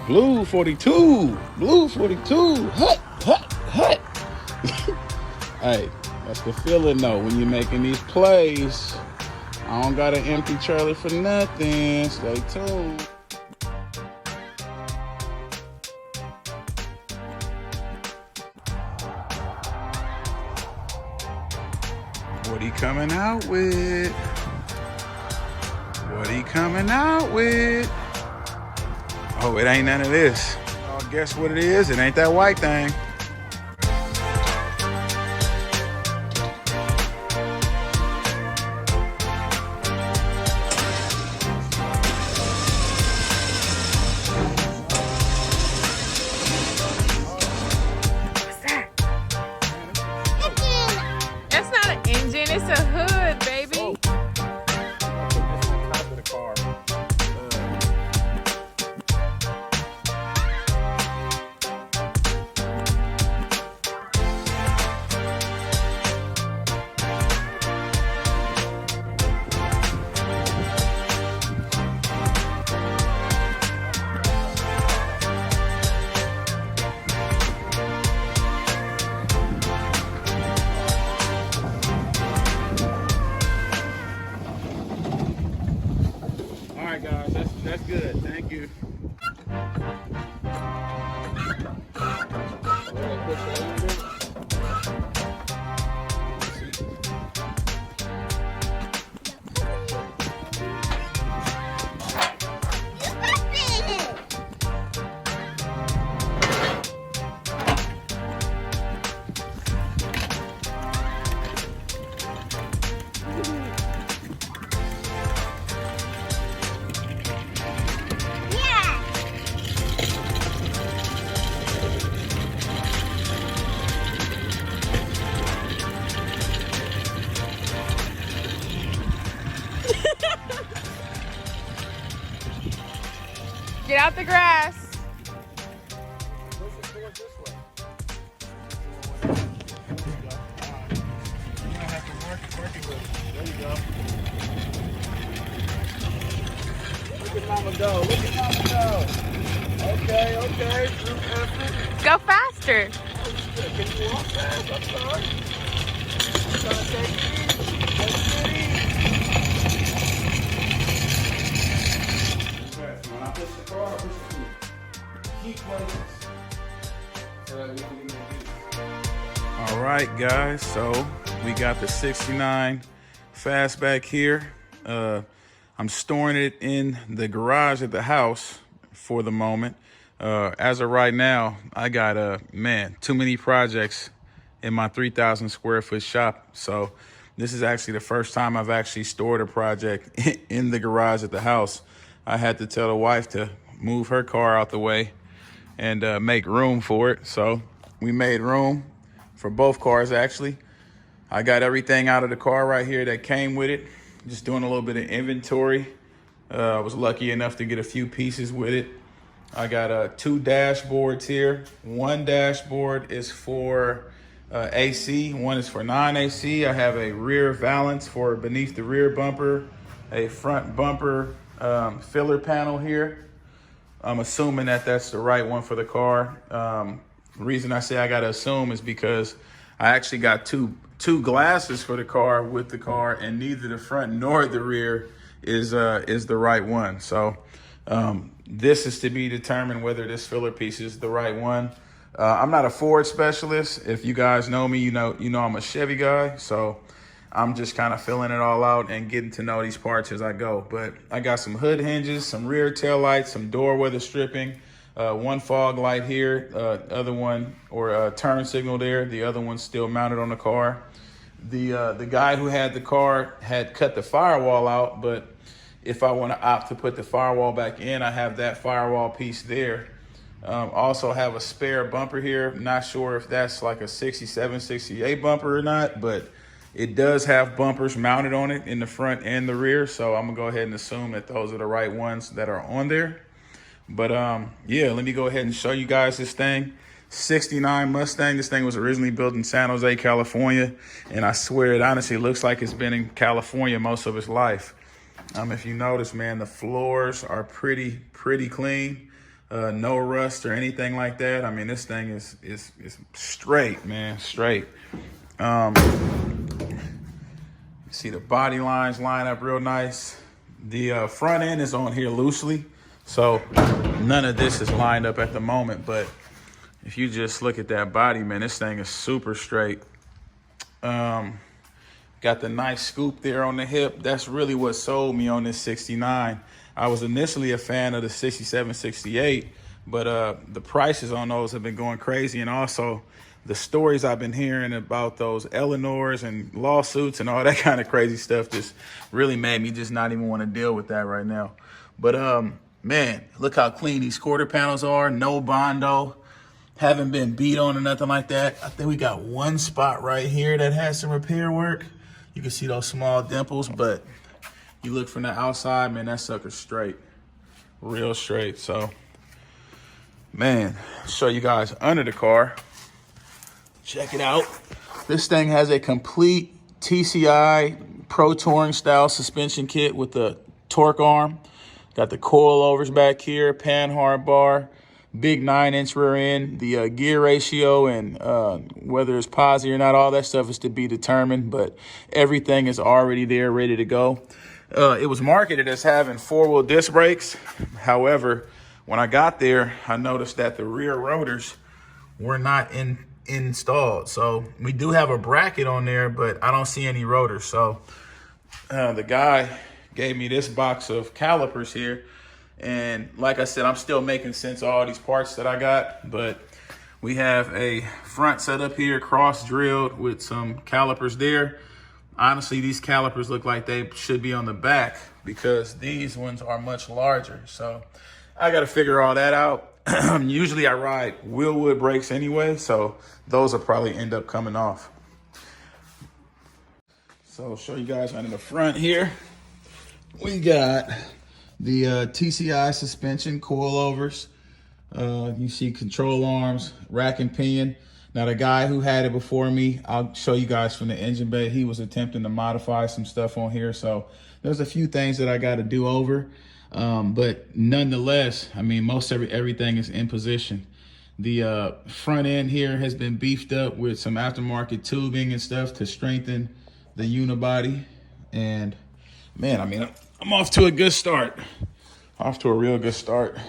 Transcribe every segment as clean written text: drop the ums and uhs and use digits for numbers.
Blue 42. Blue 42. Hut, hut, hut. Hey, that's the feeling though when you're making these plays. I don't got an empty trailer for nothing. Stay tuned. What he coming out with? What he coming out with? Oh, it ain't none of this. Oh, guess what it is? It ain't that white thing. That's not an engine, it's a hood, baby. Oh. I'll put this on top of the car. All right, guys, that's good. Thank you. Get out the grass. Look at mama go. Look at mama go. Okay, okay. Group effort. Go faster. Can you walk fast? I'm sorry. I'm trying to take it easy. Take it easy. When I push the car, I push the key places so that we can get it. All right, guys. So we got the 69 Fastback here. I'm storing it in the garage at the house for the moment. As of right now, I got too many projects in my 3,000 square foot shop. So this is actually the first time I've actually stored a project in the garage at the house. I had to tell the wife to move her car out the way and make room for it. So we made room for both cars actually. I got everything out of the car right here that came with it. Just doing a little bit of inventory. I was lucky enough to get a few pieces with it. I got 2 dashboards here. One dashboard is for AC, one is for non-AC. I have a rear valance for beneath the rear bumper, a front bumper filler panel here. I'm assuming that that's the right one for the car. The reason I say I gotta assume is because I actually got two glasses for the car with the car, and neither the front nor the rear is the right one. So this is to be determined whether this filler piece is the right one. I'm not a Ford specialist. If you guys know me, you know I'm a Chevy guy. So I'm just kind of filling it all out and getting to know these parts as I go. But I got some hood hinges, some rear tail lights, some door weather stripping, one fog light here, other one or turn signal there. The other one's still mounted on the car. The guy who had the car had cut the firewall out, but if I want to opt to put the firewall back in, I have that firewall piece there. Also have a spare bumper here. Not sure if that's like a 67, 68 bumper or not, but it does have bumpers mounted on it in the front and the rear. So I'm gonna go ahead and assume that those are the right ones that are on there. But yeah, let me go ahead and show you guys this thing. 69 Mustang. This thing was originally built in San Jose, California. And I swear it honestly looks like it's been in California most of its life. If you notice, man, the floors are pretty clean. no rust or anything like that. I mean, this thing is straight, man, straight. See the body lines line up real nice. The front end is on here loosely, so none of this is lined up at the moment. But if you just look at that body, man, this thing is super straight. Got the nice scoop there on the hip. That's really what sold me on this 69. I was initially a fan of the 67, 68, but the prices on those have been going crazy. And also the stories I've been hearing about those Eleanors and lawsuits and all that kind of crazy stuff just really made me just not even want to deal with that right now. But man, look how clean these quarter panels are. No Bondo. Haven't been beat on or nothing like that. I think we got one spot right here that has some repair work. You can see those small dimples, but you look from the outside, man, that sucker's straight. Real straight. So, man, show you guys under the car. Check it out. This thing has a complete TCI Pro Touring style suspension kit with the torque arm. Got the coilovers back here, Panhard bar, big 9-inch rear end. The gear ratio and whether it's positive or not, all that stuff is to be determined, but everything is already there, ready to go. It was marketed as having 4-wheel disc brakes. However, when I got there, I noticed that the rear rotors were not installed. So we do have a bracket on there, but I don't see any rotors. So the guy gave me this box of calipers here. And like I said, I'm still making sense of all these parts that I got, but we have a front set up here, cross drilled with some calipers there. Honestly, these calipers look like they should be on the back because these ones are much larger. So I got to figure all that out. Usually I ride Wilwood brakes anyway, so those will probably end up coming off. So I'll show you guys under the front here. We got the TCI suspension coilovers. You see control arms, rack and pinion. Now the guy who had it before me, I'll show you guys from the engine bay, he was attempting to modify some stuff on here. So there's a few things that I got to do over. But nonetheless, I mean, most everything is in position. The front end here has been beefed up with some aftermarket tubing and stuff to strengthen the unibody. And man, I mean, I'm off to a good start. Off to a real good start.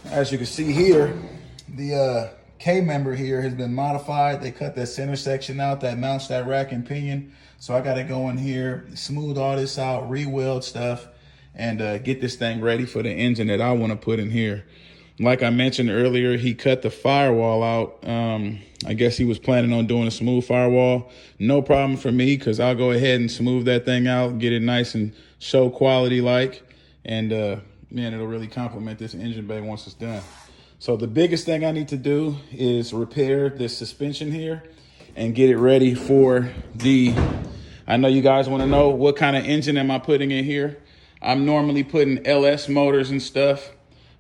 As you can see here, the K-member here has been modified. They cut that center section out that mounts that rack and pinion. So I got to go in here, smooth all this out, re-weld stuff, and get this thing ready for the engine that I want to put in here. Like I mentioned earlier, he cut the firewall out. I guess he was planning on doing a smooth firewall. No problem for me, because I'll go ahead and smooth that thing out, get it nice and show quality like. And man, it'll really complement this engine bay once it's done. So the biggest thing I need to do is repair this suspension here and get it ready for I know you guys want to know what kind of engine am I putting in here. I'm normally putting LS motors and stuff,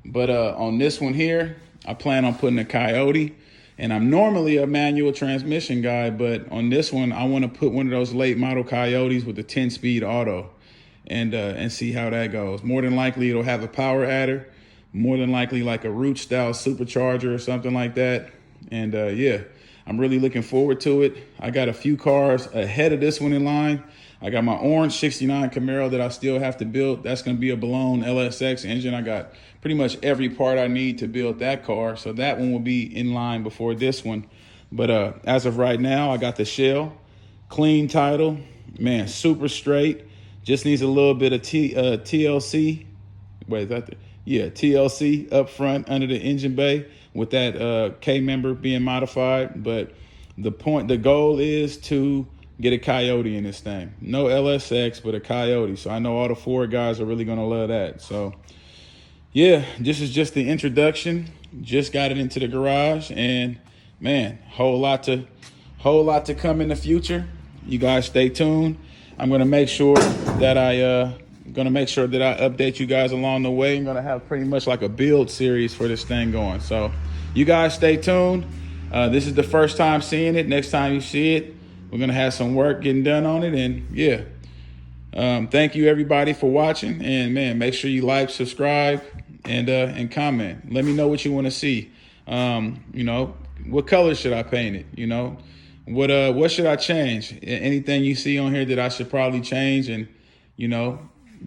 but on this one here, I plan on putting a Coyote. And I'm normally a manual transmission guy, but on this one, I want to put one of those late model Coyotes with the 10-speed auto and see how that goes. More than likely, it'll have a power adder. More than likely like a root style supercharger or something like that. And yeah, I'm really looking forward to it. I got a few cars ahead of this one in line. I got my orange 69 Camaro that I still have to build. That's going to be a Balone LSX engine. I got pretty much every part I need to build that car. So that one will be in line before this one. But as of right now, I got the shell, clean title, man, super straight. Just needs a little bit of TLC. Wait, is that the... Yeah, TLC up front under the engine bay with that K-member being modified. But the goal is to get a Coyote in this thing. No LSX, but a Coyote. So I know all the Ford guys are really going to love that. So yeah, this is just the introduction. Just got it into the garage, and man, whole lot to come in the future. You guys stay tuned. I'm going to make sure that I update you guys along the way. I'm going to have pretty much like a build series for this thing going. So you guys stay tuned. This is the first time seeing it. Next time you see it, we're going to have some work getting done on it. And yeah, thank you everybody for watching. And man, make sure you like, subscribe, and comment. Let me know what you want to see. You know, what color should I paint it? You know, what should I change? Anything you see on here that I should probably change and, you know,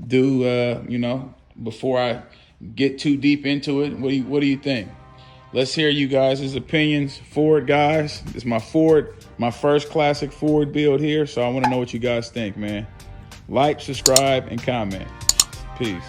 do, you know, before I get too deep into it. What do you think? Let's hear you guys' opinions. Ford guys, it's my first classic Ford build here, so I want to know what you guys think, man. Like, subscribe, and comment. Peace.